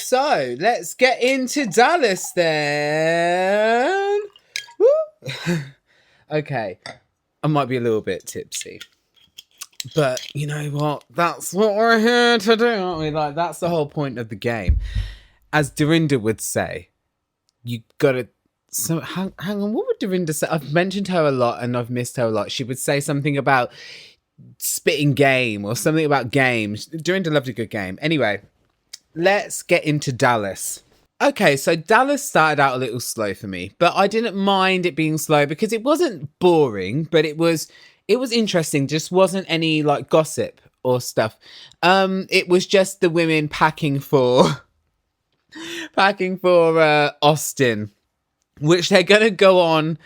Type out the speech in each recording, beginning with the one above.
so let's get into Dallas then. Woo. Okay, I might be a little bit tipsy, but you know what? That's what we're here to do, aren't we? Like, that's the whole point of the game. As Dorinda would say, you gotta... So, hang on, what would Dorinda say? I've mentioned her a lot and I've missed her a lot. She would say something about spitting game or something about games. Dorinda loved a good game. Anyway, let's get into Dallas. Okay, so Dallas started out a little slow for me, but I didn't mind it being slow because it wasn't boring, but it was interesting. Just wasn't any like gossip or stuff. It was just the women packing for Austin, which they're going to go on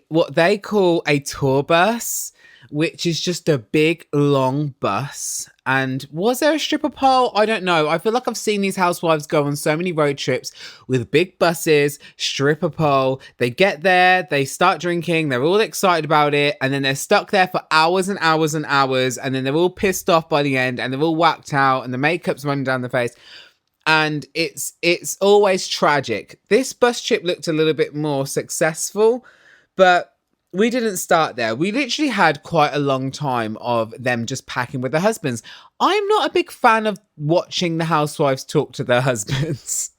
what they call a tour bus, which is just a big, long bus. And was there a stripper pole? I don't know. I feel like I've seen these housewives go on so many road trips with big buses, stripper pole. They get there, they start drinking, they're all excited about it, and then they're stuck there for hours and hours and hours, and then they're all pissed off by the end, and they're all whacked out, and the makeup's running down the face. And it's always tragic. This bus trip looked a little bit more successful, but we didn't start there. We literally had quite a long time of them just packing with their husbands. I'm not a big fan of watching the housewives talk to their husbands.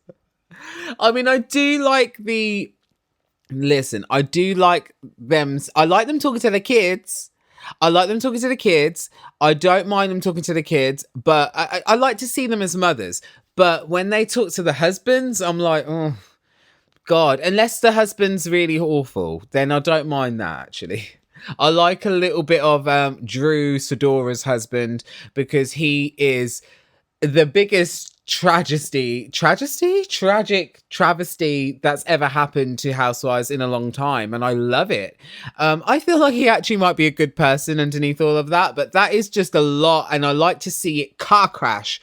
I mean, I do like I do like them. I like them talking to their kids. I like them talking to the kids. I don't mind them talking to the kids, but I like to see them as mothers. But when they talk to the husbands, I'm like, oh, God. Unless the husband's really awful, then I don't mind that, actually. I like a little bit of Drew Sidora's husband because he is the biggest tragic travesty that's ever happened to housewives in a long time, and I love it. I feel like he actually might be a good person underneath all of that, but that is just a lot, and I like to see it car crash.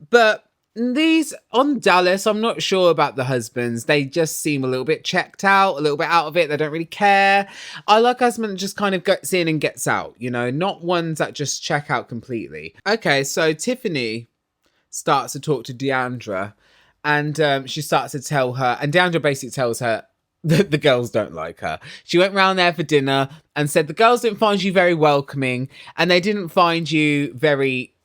But these on Dallas, I'm not sure about the husbands. They just seem a little bit checked out, a little bit out of it. They don't really care. I like husband that just kind of gets in and gets out, you know, not ones that just check out completely. Okay, so Tiffany starts to talk to Deandra, and she starts to tell her, and Deandra basically tells her that the girls don't like her. She went round there for dinner and said the girls didn't find you very welcoming, and they didn't find you very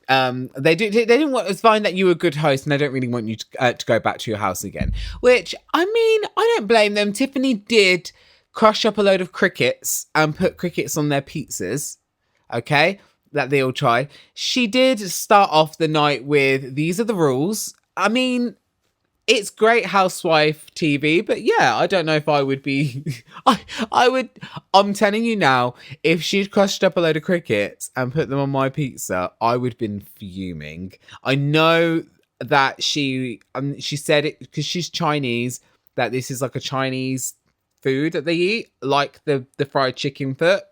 they didn't find that you were a good host, and they don't really want you to go back to your house again. Which, I mean, I don't blame them. Tiffany did crush up a load of crickets and put crickets on their pizzas, okay, that they all tried. She did start off the night with, these are the rules. I mean, it's great housewife TV, but yeah, I don't know if I would be... I'm telling you now, if she'd crushed up a load of crickets and put them on my pizza, I would have been fuming. I know that she said it because she's Chinese, that this is like a Chinese food that they eat, like the fried chicken foot.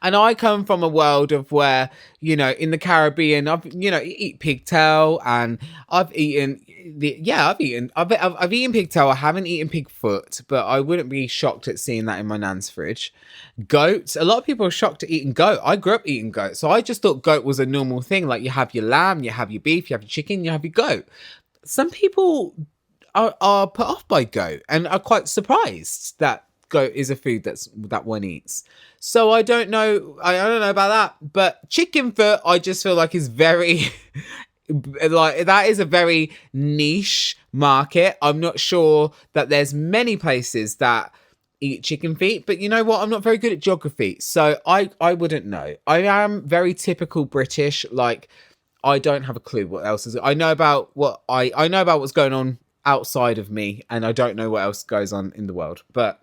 And I come from a world of where, you know, in the Caribbean, you eat pigtail, and I've eaten pigtail. I haven't eaten pig foot, but I wouldn't be shocked at seeing that in my nan's fridge. Goat. A lot of people are shocked at eating goat. I grew up eating goat, so I just thought goat was a normal thing. Like, you have your lamb, you have your beef, you have your chicken, you have your goat. Some people are put off by goat and are quite surprised that goat is a food that one eats. So I don't know about that, but chicken foot, I just feel like is very like, that is a very niche market. I'm not sure that there's many places that eat chicken feet, but you know what? I'm not very good at geography, so I wouldn't know. I am very typical British. Like, I don't have a clue what else is. I know about what's going on outside of me, and I don't know what else goes on in the world, but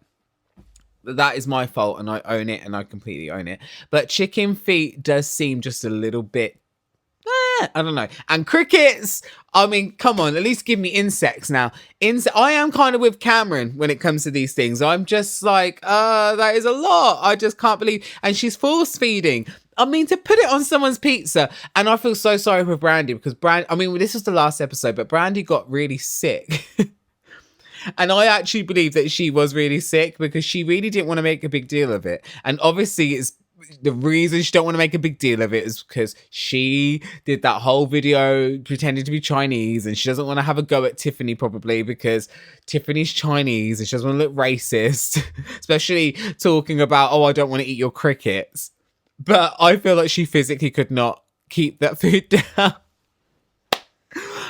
that is my fault, and I own it, and I completely own it. But chicken feet does seem just a little bit, I don't know. And crickets, I mean, come on, at least give me insects now. I am kind of with Cameron when it comes to these things. I'm just like, that is a lot. I just can't believe. And she's force feeding. I mean, to put it on someone's pizza. And I feel so sorry for Brandy, because this was the last episode, but Brandy got really sick. And I actually believe that she was really sick because she really didn't want to make a big deal of it. And obviously it's the reason she don't want to make a big deal of it is because she did that whole video pretending to be Chinese, and she doesn't want to have a go at Tiffany, probably because Tiffany's Chinese and she doesn't want to look racist, especially talking about, oh, I don't want to eat your crickets. But I feel like she physically could not keep that food down.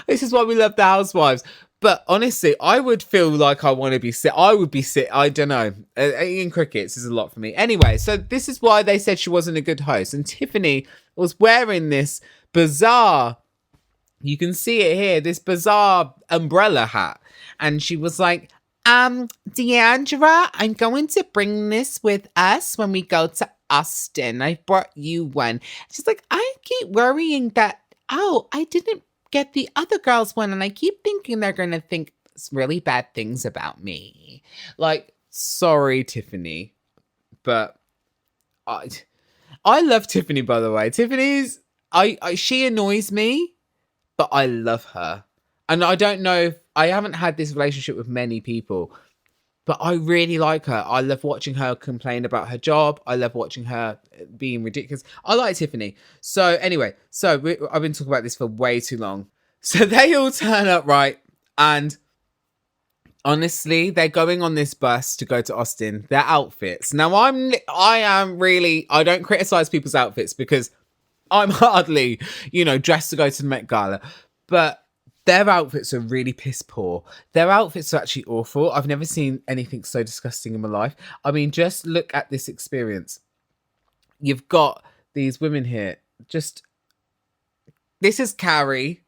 This is why we love the Housewives. But honestly, I would feel like I want to be sick. I would be sick. I don't know. Eating crickets is a lot for me. Anyway, so this is why they said she wasn't a good host. And Tiffany was wearing this bizarre, you can see it here, this bizarre umbrella hat. And she was like, Deandra, I'm going to bring this with us when we go to Austin. I brought you one. She's like, I keep worrying that, I didn't get the other girls one, and I keep thinking they're gonna think really bad things about me. Like, sorry, Tiffany, but I love Tiffany, by the way. Tiffany's she annoys me, but I love her. And I don't know if I haven't had this relationship with many people, but I really like her. I love watching her complain about her job. I love watching her being ridiculous. I like Tiffany. So anyway, I've been talking about this for way too long. So they all turn up, right? And honestly, they're going on this bus to go to Austin. Their outfits. Now, I don't criticize people's outfits because I'm hardly, dressed to go to the Met Gala. But their outfits are really piss poor. Their outfits are actually awful. I've never seen anything so disgusting in my life. I mean, just look at this experience. You've got these women here. This is Kary.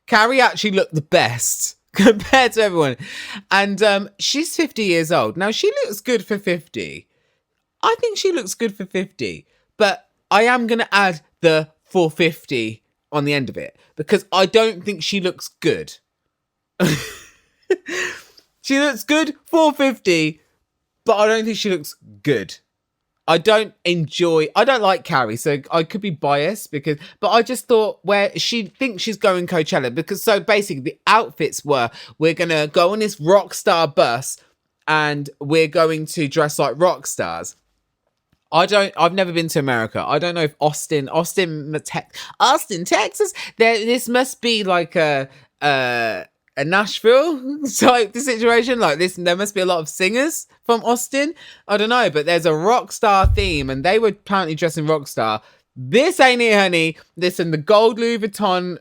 Kary actually looked the best compared to everyone. And she's 50 years old. Now, she looks good for 50. I think she looks good for 50. But I am going to add the 450 on the end of it, because I don't think she looks good. She looks good 450, but I don't think she looks good. I don't like Kary, so I could be biased but I just thought where she thinks she's going Coachella, because so basically the outfits were, we're going to go on this rock star bus and we're going to dress like rock stars. I've never been to America. I don't know if Austin, Texas. This must be like a Nashville type situation. Like this, there must be a lot of singers from Austin. I don't know, but there's a rock star theme, and they were apparently dressing rock star. This ain't it, honey. Listen, the gold Louis Vuitton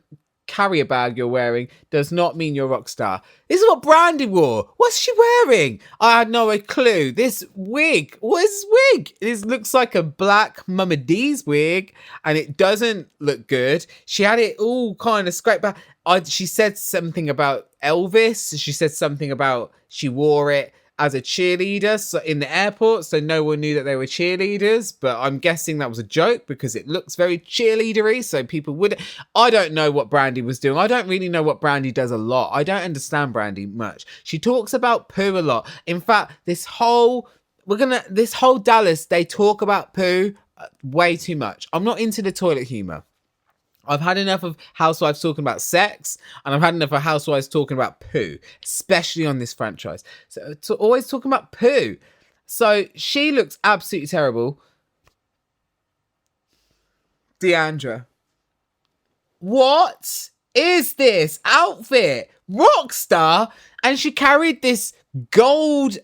carrier bag you're wearing does not mean you're a rock star. This is what Brandy wore. What's she wearing? I had no clue. This wig. What is this wig? This looks like a black Mama D's wig, and it doesn't look good. She had it all kind of scraped back. She said something about Elvis. She said something about she wore it as a cheerleader in the airport, so no one knew that they were cheerleaders, but I'm guessing that was a joke because it looks very cheerleadery, so people would. I don't know what Brandy was doing. I don't really know what Brandy does a lot. I don't understand Brandy much. She talks about poo a lot. In fact, this whole Dallas, they talk about poo way too much. I'm not into the toilet humor. I've had enough of housewives talking about sex, and I've had enough of housewives talking about poo, especially on this franchise. So always talking about poo. So she looks absolutely terrible. Deandra, what is this outfit? Rockstar? And she carried this gold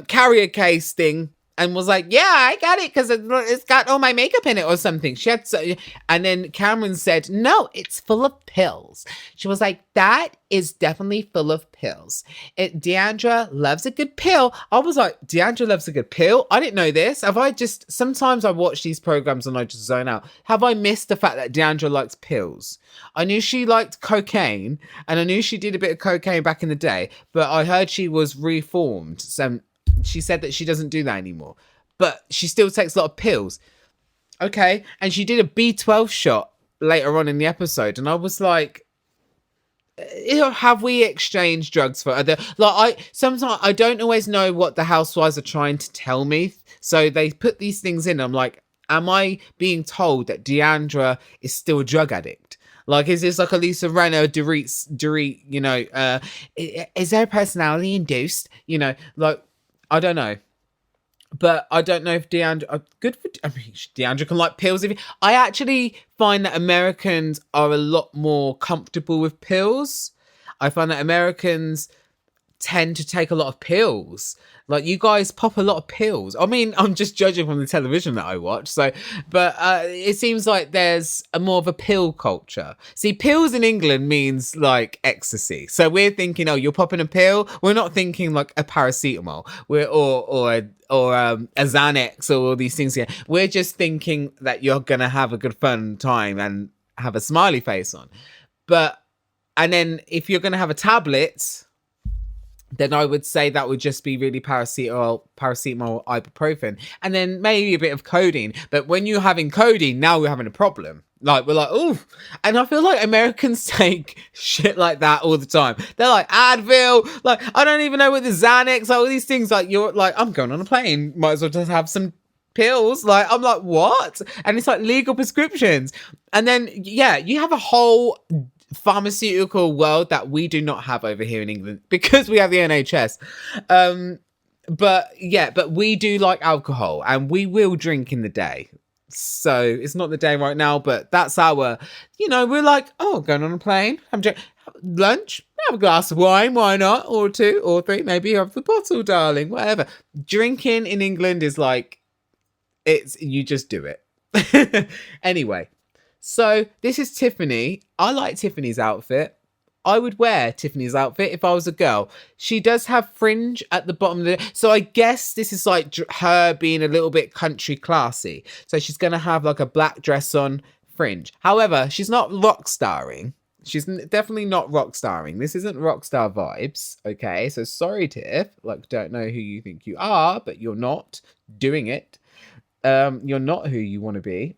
carrier case thing and was like, yeah, I got it because it's got all my makeup in it or something. And then Cameron said, no, it's full of pills. She was like, that is definitely full of pills. Deandra loves a good pill. I was like, Deandra loves a good pill? I didn't know this. Sometimes I watch these programs and I just zone out. Have I missed the fact that Deandra likes pills? I knew she liked cocaine, and I knew she did a bit of cocaine back in the day, but I heard she was reformed. So she said that she doesn't do that anymore, but she still takes a lot of pills. Okay. And she did a B12 shot later on in the episode. And I was like, have we exchanged drugs for other, sometimes I don't always know what the housewives are trying to tell me. So they put these things in. I'm like, am I being told that Deandra is still a drug addict? Like, is this like a Lisa Rinna, Dorit, is their personality induced? Like, I don't know. But I don't know if Deandra. Good for. I mean, Deandra can like pills. I actually find that Americans are a lot more comfortable with pills. I find that Americans tend to take a lot of pills. Like, you guys pop a lot of pills. I mean, I'm just judging from the television that I watch. So, but it seems like there's a more of a pill culture. See, pills in England means like ecstasy. So we're thinking, oh, you're popping a pill. We're not thinking like a paracetamol. Or a Xanax or all these things here. We're just thinking that you're gonna have a good fun time and have a smiley face on. But and then if you're gonna have a tablet, then I would say that would just be really paracetamol, ibuprofen, and then maybe a bit of codeine. But when you're having codeine, now we're having a problem. Like, we're like, oh, and I feel like Americans take shit like that all the time. They're like, Advil, like, I don't even know what the Xanax, like, all these things, like, you're like, I'm going on a plane, might as well just have some pills. Like, I'm like, what? And it's like legal prescriptions. And then, yeah, you have a whole pharmaceutical world that we do not have over here in England because we have the NHS. But we do like alcohol and we will drink in the day. So it's not the day right now, but that's our, we're like, oh, going on a plane, lunch, have a glass of wine, why not? Or two or three, maybe have the bottle, darling, whatever. Drinking in England is like, you just do it. Anyway. So this is Tiffany. I like Tiffany's outfit. I would wear Tiffany's outfit if I was a girl. She does have fringe at the bottom of the... So I guess this is like her being a little bit country classy. So she's going to have like a black dress on, fringe. However, she's not rock starring. She's definitely not rock starring. This isn't rock star vibes. Okay, so sorry, Tiff. Like, don't know who you think you are, but you're not doing it. You're not who you want to be.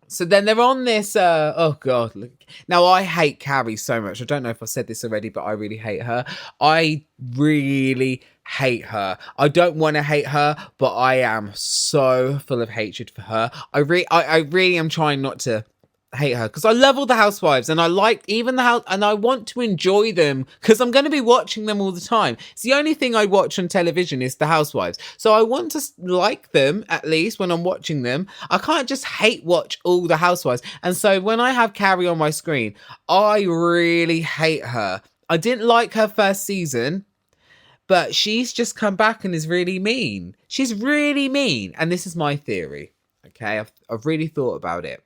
So then they're on this, oh God. Look. Now, I hate Kary so much. I don't know if I said this already, but I really hate her. I really hate her. I don't want to hate her, but I am so full of hatred for her. I really am trying not to hate her because I love all the housewives and I like even the house and I want to enjoy them because I'm going to be watching them all the time. It's the only thing I watch on television is the housewives, so I want to like them at least when I'm watching them. I can't just hate watch all the housewives, and so when I have Kary on my screen, I really hate her. I didn't like her first season, but she's just come back and is really mean. She's really mean, and this is my theory. Okay, I've really thought about it.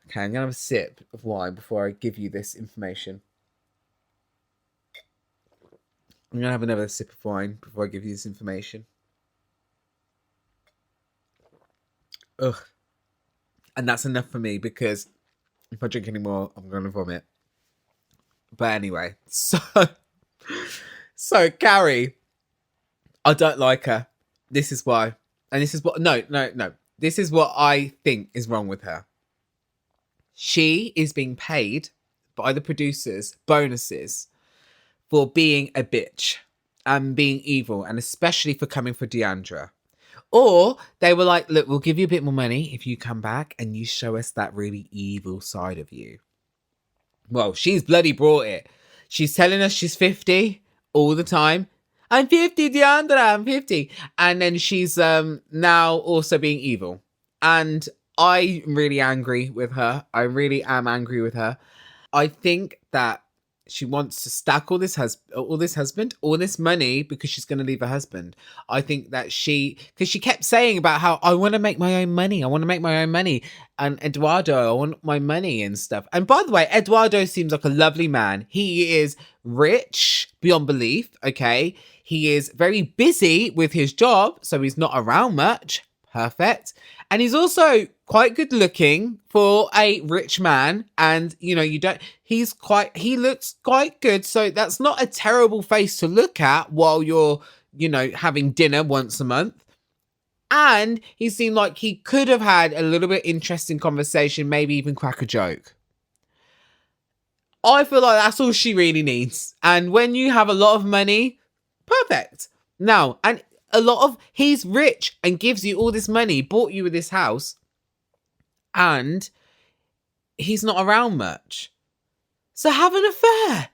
Okay, I'm going to have a sip of wine before I give you this information. I'm going to have another sip of wine before I give you this information. Ugh. And that's enough for me because if I drink any more, I'm going to vomit. But anyway, so Kary, I don't like her. This is why. And this is what, no. This is what I think is wrong with her. She is being paid by the producers bonuses for being a bitch and being evil, and especially for coming for Deandra. Or they were like, look, we'll give you a bit more money if you come back and you show us that really evil side of you. Well, she's bloody brought it. She's telling us she's 50 all the time. I'm 50, Deandra, I'm 50. And then she's now also being evil. And I'm really angry with her. I really am angry with her. I think that she wants to stack all this money because she's going to leave her husband. I think that because she kept saying about how I want to make my own money. And Eduardo, I want my money and stuff. And by the way, Eduardo seems like a lovely man. He is rich beyond belief. Okay. He is very busy with his job, so he's not around much. Perfect. And he's also quite good looking for a rich man. And, he looks quite good. So that's not a terrible face to look at while you're, having dinner once a month. And he seemed like he could have had a little bit interesting conversation, maybe even crack a joke. I feel like that's all she really needs. And when you have a lot of money, perfect. Now, and he's rich and gives you all this money, bought you with this house, and he's not around much. So have an affair.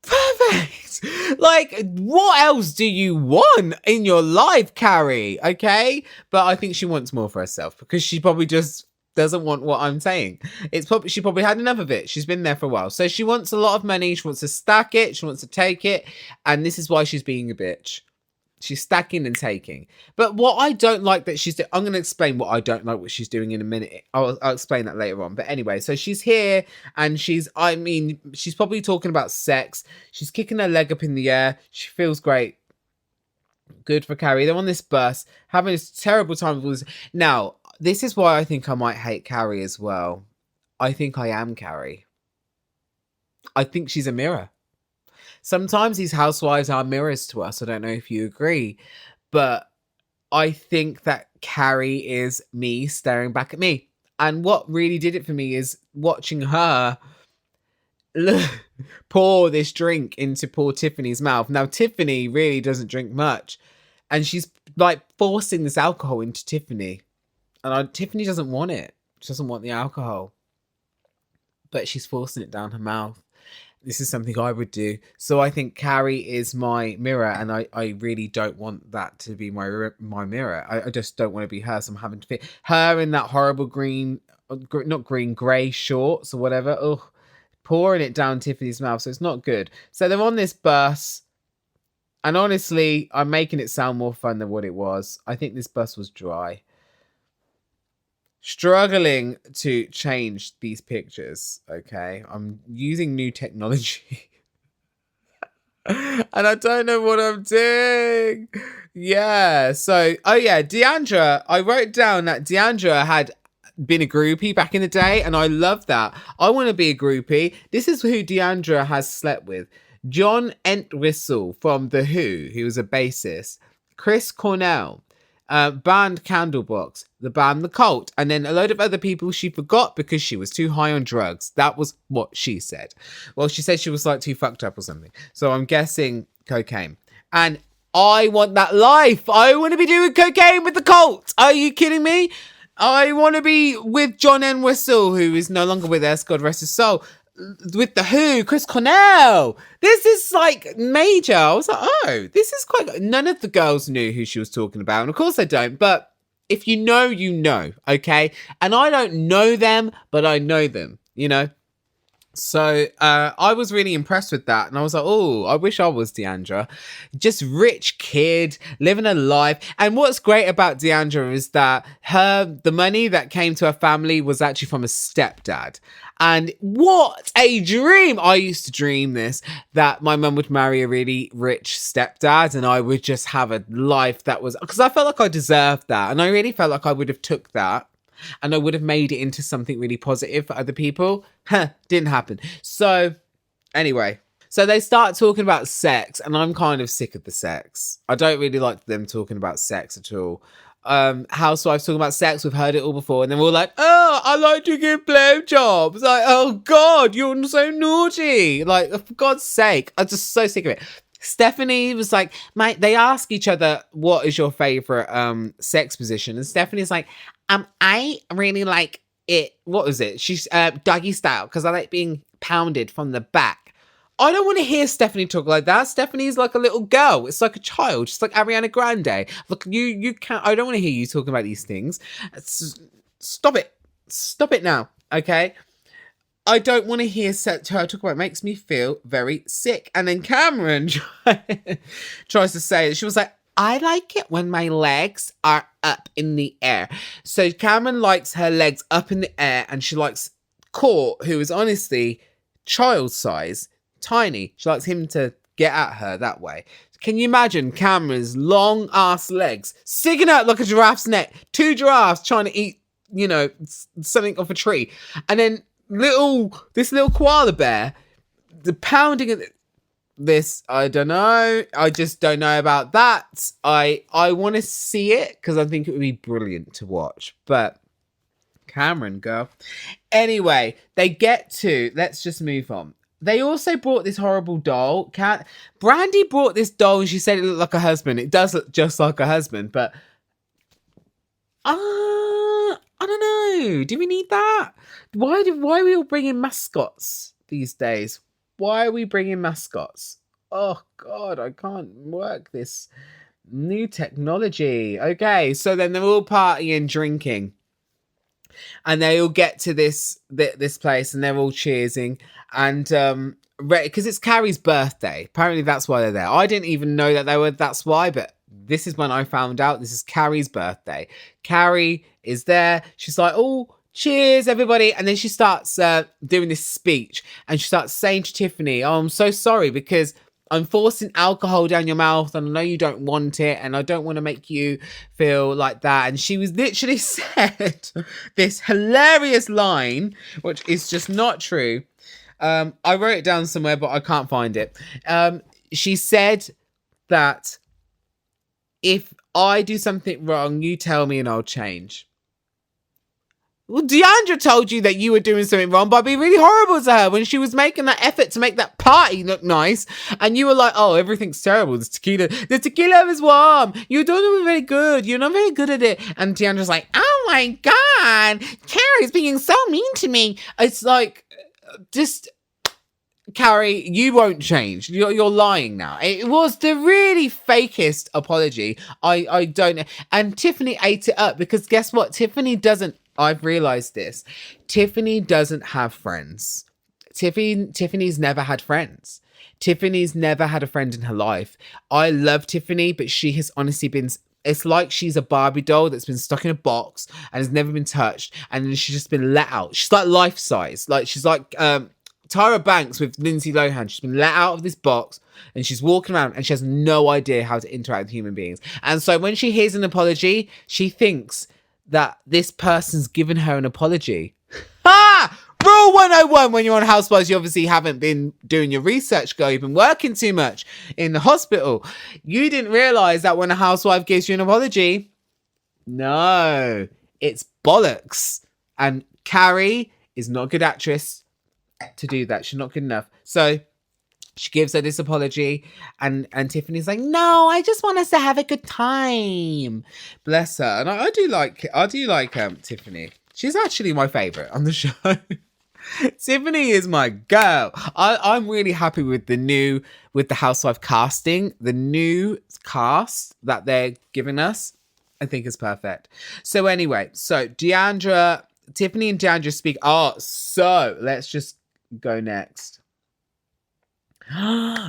Perfect. Like, what else do you want in your life, Kary? Okay, but I think she wants more for herself because she probably just doesn't want what I'm saying. It's probably she probably had enough of it. She's been there for a while, so she wants a lot of money. She wants to stack it. She wants to take it, and this is why she's being a bitch. She's stacking and taking. But what I don't like that she's doing, I'm going to explain what I don't like what she's doing in a minute. I'll explain that later on. But anyway, so she's here and she's probably talking about sex. She's kicking her leg up in the air. She feels great. Good for Kary. They're on this bus, having this terrible time with all this. Now, this is why I think I might hate Kary as well. I think I am Kary. I think she's a mirror. Sometimes these housewives are mirrors to us. I don't know if you agree, but I think that Kary is me staring back at me. And what really did it for me is watching her pour this drink into poor Tiffany's mouth. Now, Tiffany really doesn't drink much. And she's like forcing this alcohol into Tiffany. And Tiffany doesn't want it. She doesn't want the alcohol. But she's forcing it down her mouth. This is something I would do. So I think Kary is my mirror, and I really don't want that to be my mirror. I just don't want to be her, so I'm having to fit her in that horrible grey shorts or whatever. Ugh, pouring it down Tiffany's mouth, so it's not good. So they're on this bus, and honestly, I'm making it sound more fun than what it was. I think this bus was dry. Struggling to change these pictures, okay? I'm using new technology. And I don't know what I'm doing. Yeah, so, Deandra, I wrote down that Deandra had been a groupie back in the day, and I love that. I want to be a groupie. This is who Deandra has slept with. John Entwistle from The Who was a bassist. Chris Cornell. Band Candlebox, the band The Cult, and then a load of other people she forgot because she was too high on drugs. That was what she said. Well, she said she was like too fucked up or something. So I'm guessing cocaine. And I want that life. I want to be doing cocaine with The Cult. Are you kidding me? I want to be with John Entwistle, who is no longer with us, God rest his soul. With The Who, Chris Cornell. This is like major. I was like, oh, this is quite. None of the girls knew who she was talking about. And of course they don't. But if you know, you know. Okay. And I don't know them, but I know them, you know. So I was really impressed with that. And I was like, oh, I wish I was Deandra. Just rich kid, living a life. And what's great about Deandra is that the money that came to her family was actually from a stepdad. And what a dream! I used to dream this, that my mum would marry a really rich stepdad and I would just have a life that was... Because I felt like I deserved that. And I really felt like I would have took that and I would have made it into something really positive for other people. Didn't happen. So, anyway. So they start talking about sex and I'm kind of sick of the sex. I don't really like them talking about sex at all. Housewives talking about sex, we've heard it all before, and then we're all like, oh, I like to give blowjobs. Like, oh God, you're so naughty. Like, for God's sake, I'm just so sick of it. Stephanie was like, mate, they ask each other, what is your favorite sex position? And Stephanie's like, I really like it. What was it? She's doggy style because I like being pounded from the back. I don't want to hear Stephanie talk like that. Stephanie's like a little girl. It's like a child. Just like Ariana Grande. Look, you can't... I don't want to hear you talking about these things. Stop it. Stop it now, okay? I don't want to hear her talk about it. It makes me feel very sick. And then Cameron tries to say it. She was like, I like it when my legs are up in the air. So Cameron likes her legs up in the air and she likes Court, who is honestly child size. Tiny. She likes him to get at her that way. Can you imagine Cameron's long ass legs sticking out like a giraffe's neck? 2 giraffes trying to eat, you know, something off a tree. And then this little koala bear, the pounding of this, I don't know. I just don't know about that. I want to see it because I think it would be brilliant to watch. But Cameron, girl. Anyway, let's just move on. They also brought this horrible doll. Brandy brought this doll and she said it looked like a husband. It does look just like a husband, but I don't know. Do we need that? Why are we all bringing mascots these days? Why are we bringing mascots? Oh God, I can't work this new technology. Okay, so then they're all partying, drinking, and they all get to this place, and they're all cheersing, and because it's Kary's birthday. Apparently, that's why they're there. I didn't even know that they were. That's why, but this is when I found out. This is Kary's birthday. Kary is there. She's like, oh, cheers, everybody. And then she starts doing this speech, and she starts saying to Tiffany, oh, I'm so sorry because I'm forcing alcohol down your mouth, and I know you don't want it, and I don't want to make you feel like that. And she was literally said this hilarious line, which is just not true. I wrote it down somewhere, but I can't find it. She said that if I do something wrong, you tell me and I'll change. Well, Deandra told you that you were doing something wrong by being really horrible to her when she was making that effort to make that party look nice. And you were like, oh, everything's terrible. The tequila is warm. You don't do it very good. You're not very good at it. And Deandra's like, oh my God, Kary's being so mean to me. It's like, just... Kary, you won't change. You're lying now. It was the really fakest apology. I don't know. And Tiffany ate it up because guess what? Tiffany doesn't. I've realized this. Tiffany doesn't have friends. Tiffany's never had friends. Tiffany's never had a friend in her life. I love Tiffany, but she has honestly been... It's like she's a Barbie doll that's been stuck in a box and has never been touched. And then she's just been let out. She's like life size. Like she's like... Tyra Banks with Lindsay Lohan. She's been let out of this box and she's walking around and she has no idea how to interact with human beings. And so when she hears an apology, she thinks that this person's given her an apology. Ha! Rule 101 when you're on Housewives, you obviously haven't been doing your research, girl. You've been working too much in the hospital. You didn't realise that when a housewife gives you an apology, no, it's bollocks. And Kary is not a good actress to do that. She's not good enough. So she gives her this apology and Tiffany's like, no, I just want us to have a good time. Bless her. And I do like Tiffany. She's actually my favorite on the show. Tiffany is my girl. I'm really happy with the housewife casting. The new cast that they're giving us, I think is perfect. So anyway, so Tiffany and Deandra speak. Oh, so let's just go next.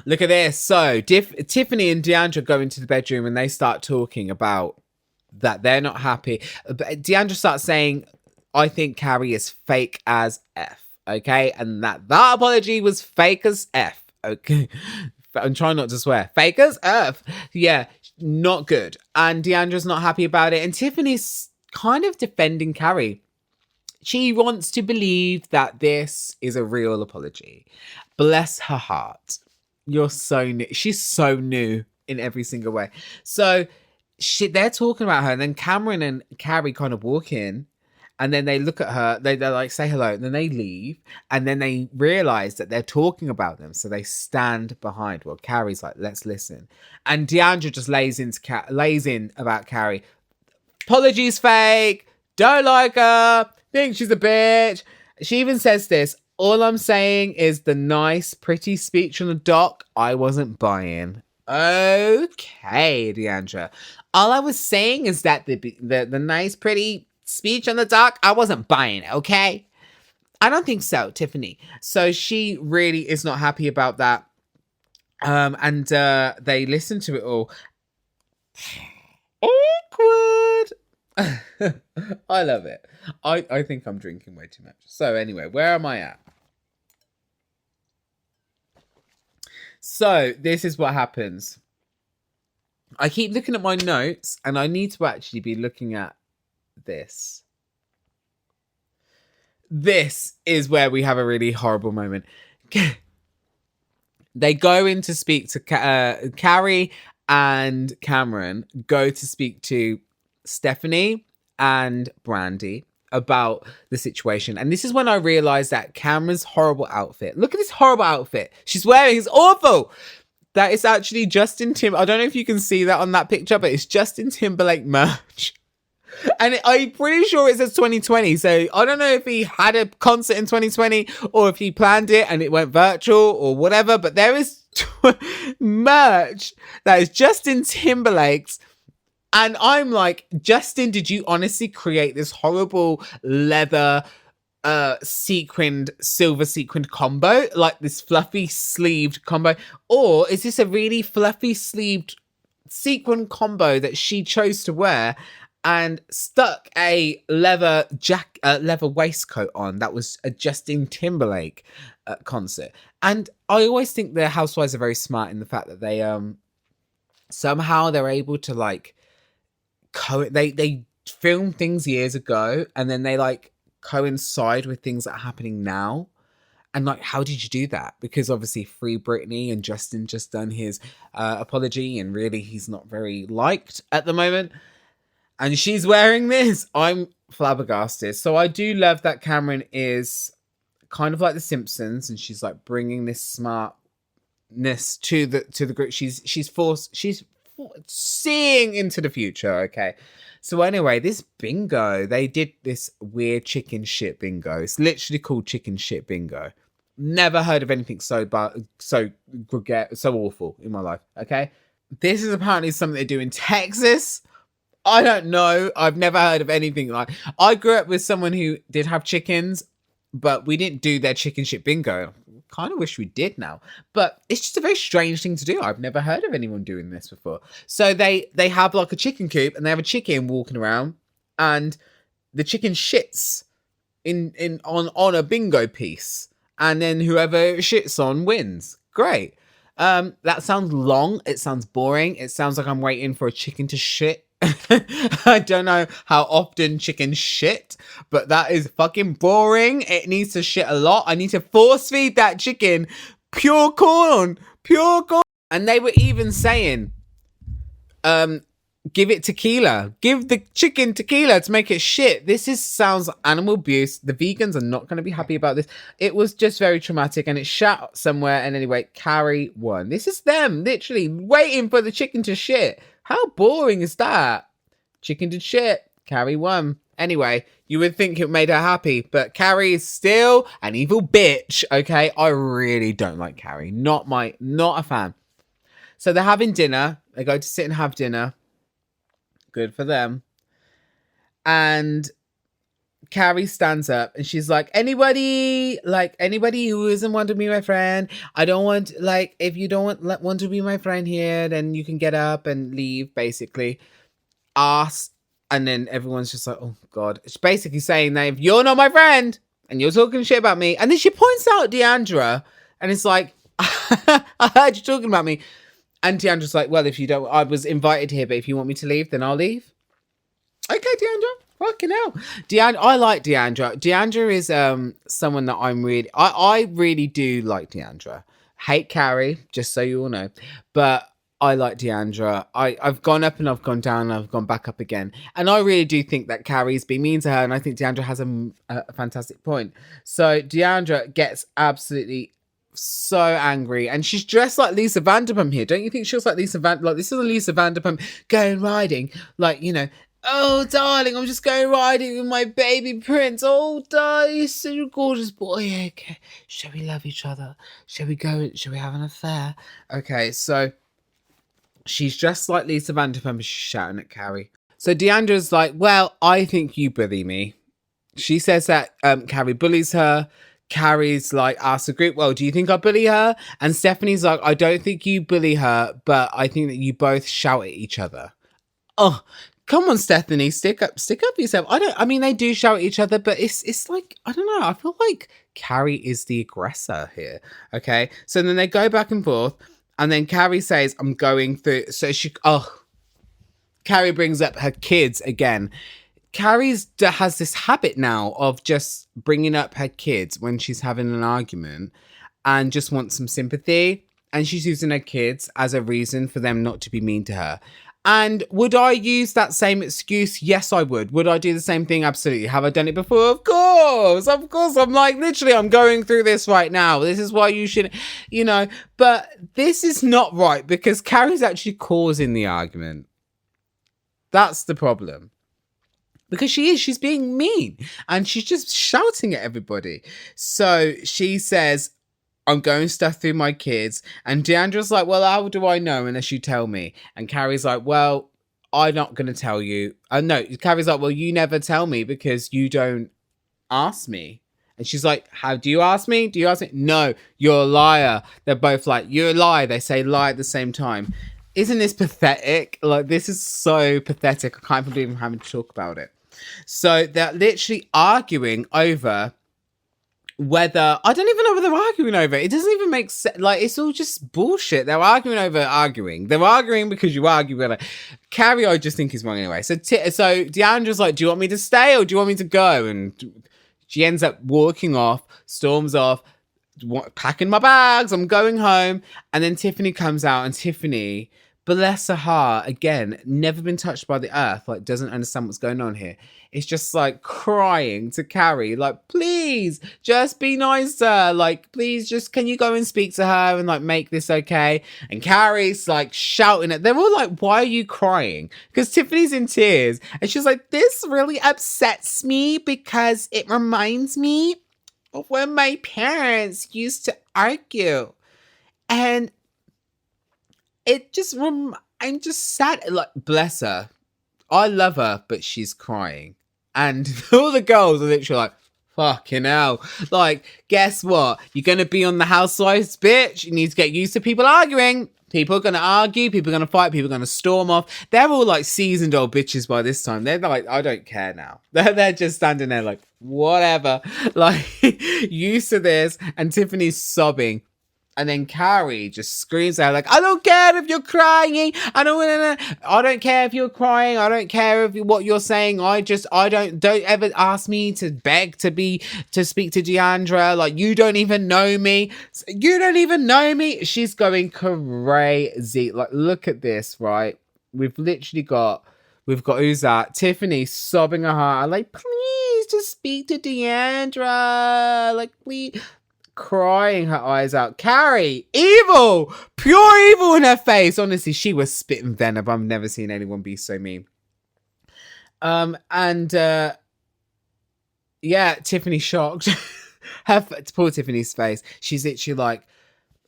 Look at this. So Tiffany and Deandra go into the bedroom and they start talking about that they're not happy. But Deandra starts saying, I think Kary is fake as F. Okay. And that apology was fake as F. Okay. I'm trying not to swear. Fake as F. Yeah. Not good. And Deandra's not happy about it. And Tiffany's kind of defending Kary. She wants to believe that this is a real apology. Bless her heart. You're so new. She's so new in every single way. So they're talking about her, and then Cameron and Kary kind of walk in, and then they look at her. They're like, say hello, and then they leave, and then they realize that they're talking about them. So they stand behind. Well, Kary's like, let's listen, and Deandra just lays in about Kary. Apologies fake. Don't like her. Think she's a bitch. She even says this. All I'm saying is the nice, pretty speech on the dock, I wasn't buying. Okay, Deandra. All I was saying is that the nice, pretty speech on the dock, I wasn't buying it, okay? I don't think so, Tiffany. So she really is not happy about that. And they listen to it all. Awkward. I love it. I think I'm drinking way too much. So anyway, where am I at? So this is what happens. I keep looking at my notes and I need to actually be looking at this. This is where we have a really horrible moment. They go in to speak to Kary and Cameron go to speak to Stephanie and Brandy about the situation. And this is when I realized that Cameron's horrible outfit. Look at this horrible outfit she's wearing. It's awful. That is actually Justin Tim. I don't know if you can see that on that picture, but it's Justin Timberlake merch. And I'm pretty sure it says 2020. So I don't know if he had a concert in 2020 or if he planned it and it went virtual or whatever. But there is merch that is Justin Timberlake's. And I'm like, Justin, did you honestly create this horrible leather silver sequined combo, like this fluffy sleeved combo, or is this a really fluffy sleeved sequin combo that she chose to wear and stuck a leather waistcoat on? That was a Justin Timberlake concert. And I always think the Housewives are very smart in the fact that they somehow they're able to like they film things years ago and then they like coincide with things that are happening now. And like, how did you do that? Because obviously Free Britney and Justin just done his apology and really he's not very liked at the moment. And she's wearing this. I'm flabbergasted. So I do love that Cameron is kind of like The Simpsons and she's like bringing this smartness to the group. She's seeing into the future. Okay. So anyway, this bingo, they did this weird chicken shit bingo. It's literally called chicken shit bingo. Never heard of anything so awful in my life. Okay. This is apparently something they do in Texas. I don't know. I've never heard of anything like. I grew up with someone who did have chickens, but we didn't do their chicken shit bingo. Kind of wish we did now, but it's just a very strange thing to do. I've never heard of anyone doing this before. So they have like a chicken coop and they have a chicken walking around and the chicken shits on a bingo piece and then whoever it shits on wins. Great. That sounds long. It sounds boring. It sounds like I'm waiting for a chicken to shit. I don't know how often chickens shit, but that is fucking boring. It needs to shit a lot. I need to force feed that chicken pure corn. And they were even saying, give it tequila. Give the chicken tequila to make it shit. Sounds animal abuse. The vegans are not going to be happy about this. It was just very traumatic and it shat somewhere. And anyway, Kary won. This is them literally waiting for the chicken to shit. How boring is that? Chicken did shit. Kary won. Anyway, you would think it made her happy, but Kary is still an evil bitch, okay? I really don't like Kary. Not a fan. So they're having dinner. They go to sit and have dinner. Good for them. And Kary stands up and she's like, anybody who isn't want to be my friend, I don't want, like, if you don't want to be my friend here, then you can get up and leave, basically. And then everyone's just like, oh God. It's basically saying that if you're not my friend and you're talking shit about me, and then she points out Deandra and it's like, I heard you talking about me. And Deandra's like, well, if you don't, I was invited here, but if you want me to leave, then I'll leave. Okay, Deandra. Fucking hell. I like Deandra. Deandra is someone that I really do like Deandra. Hate Kary, just so you all know. But I like Deandra. I've gone up and I've gone down and I've gone back up again. And I really do think that Kary's been mean to her. And I think Deandra has a fantastic point. So Deandra gets absolutely so angry. And she's dressed like Lisa Vanderpump here. Don't you think she was like Lisa Vanderpump? Like, this is a Lisa Vanderpump going riding. Like, you know, oh, darling, I'm just going riding with my baby prince. Oh, darling, you're such a gorgeous boy. Okay, shall we love each other? Shall we have an affair? Okay, so she's dressed like Lisa Vanderpump. She's shouting at Kary. So Deandra's like, well, I think you bully me. She says that Kary bullies her. Kary's like, asks the group, well, do you think I bully her? And Stephanie's like, I don't think you bully her, but I think that you both shout at each other. Oh, come on, Stephanie, stick up yourself. They do shout at each other, but it's like, I don't know. I feel like Kary is the aggressor here. Okay. So then they go back and forth and then Kary says, I'm going through. So Kary brings up her kids again. Kary has this habit now of just bringing up her kids when she's having an argument and just wants some sympathy. And she's using her kids as a reason for them not to be mean to her. And would I use that same excuse? Yes, I would. Would I do the same thing? Absolutely. Have I done it before? Of course. I'm like, literally, I'm going through this right now. This is why you should, but this is not right because Kary's actually causing the argument. That's the problem. because she's being mean and she's just shouting at everybody. So she says, I'm going stuff through my kids. And Deandra's like, well, how do I know unless you tell me? And Kary's like, well, I'm not going to tell you. No, Kary's like, well, you never tell me because you don't ask me. And she's like, how do you ask me? Do you ask me? No, you're a liar. They're both like, you're a lie. They say lie at the same time. Isn't this pathetic? Like, this is so pathetic. I can't believe I'm having to talk about it. So they're literally arguing over whether, I don't even know what they're arguing over. It doesn't even make sense. Like, it's all just bullshit. They're arguing over arguing. They're arguing because you argue with it. Kary, I just think is wrong anyway. So Deandra's like, do you want me to stay or do you want me to go? And she ends up walking off, storms off, packing my bags, I'm going home. And then Tiffany comes out, and Tiffany, bless her heart, again, never been touched by the earth, like doesn't understand what's going on here. It's just like crying to Kary, like, please just be nicer. Like, please just, can you go and speak to her and like make this okay? And Kary's like shouting at, they're all like, why are you crying? Because Tiffany's in tears. And she's like, this really upsets me because it reminds me of when my parents used to argue. And it just, I'm just sad. Like, bless her. I love her, but she's crying. And all the girls are literally like, fucking hell. Like, guess what? You're going to be on the Housewives, bitch. You need to get used to people arguing. People are going to argue. People are going to fight. People are going to storm off. They're all like seasoned old bitches by this time. They're like, I don't care now. They're just standing there like, whatever. Like, used to this. And Tiffany's sobbing. And then Kary just screams out like, I don't care if you're crying. I don't care if you're crying. I don't care if what you're saying. Don't ever ask me to beg to speak to Deandra. Like, you don't even know me. You don't even know me. She's going crazy. Like, look at this, right? We've got who's that? Tiffany sobbing her heart out, like, please just speak to Deandra. Like, please. Crying her eyes out. Kary, evil, pure evil in her face. Honestly, she was spitting venom. I've never seen anyone be so mean. Yeah, Tiffany shocked. Poor Tiffany's face. She's literally like,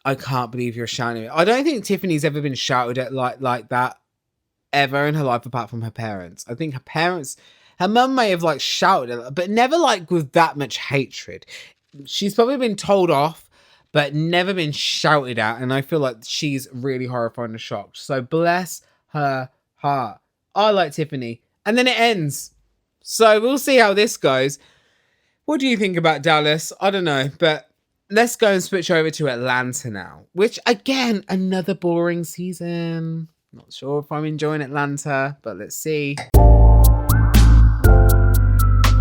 I can't believe you're shouting at me. I don't think Tiffany's ever been shouted at like that ever in her life apart from her parents. I think her mum may have like shouted at her, but never like with that much hatred. She's probably been told off, but never been shouted at. And I feel like she's really horrified and shocked. So bless her heart. I like Tiffany. And then it ends. So we'll see how this goes. What do you think about Dallas? I don't know. But let's go and switch over to Atlanta now. Which, again, another boring season. Not sure if I'm enjoying Atlanta, but let's see.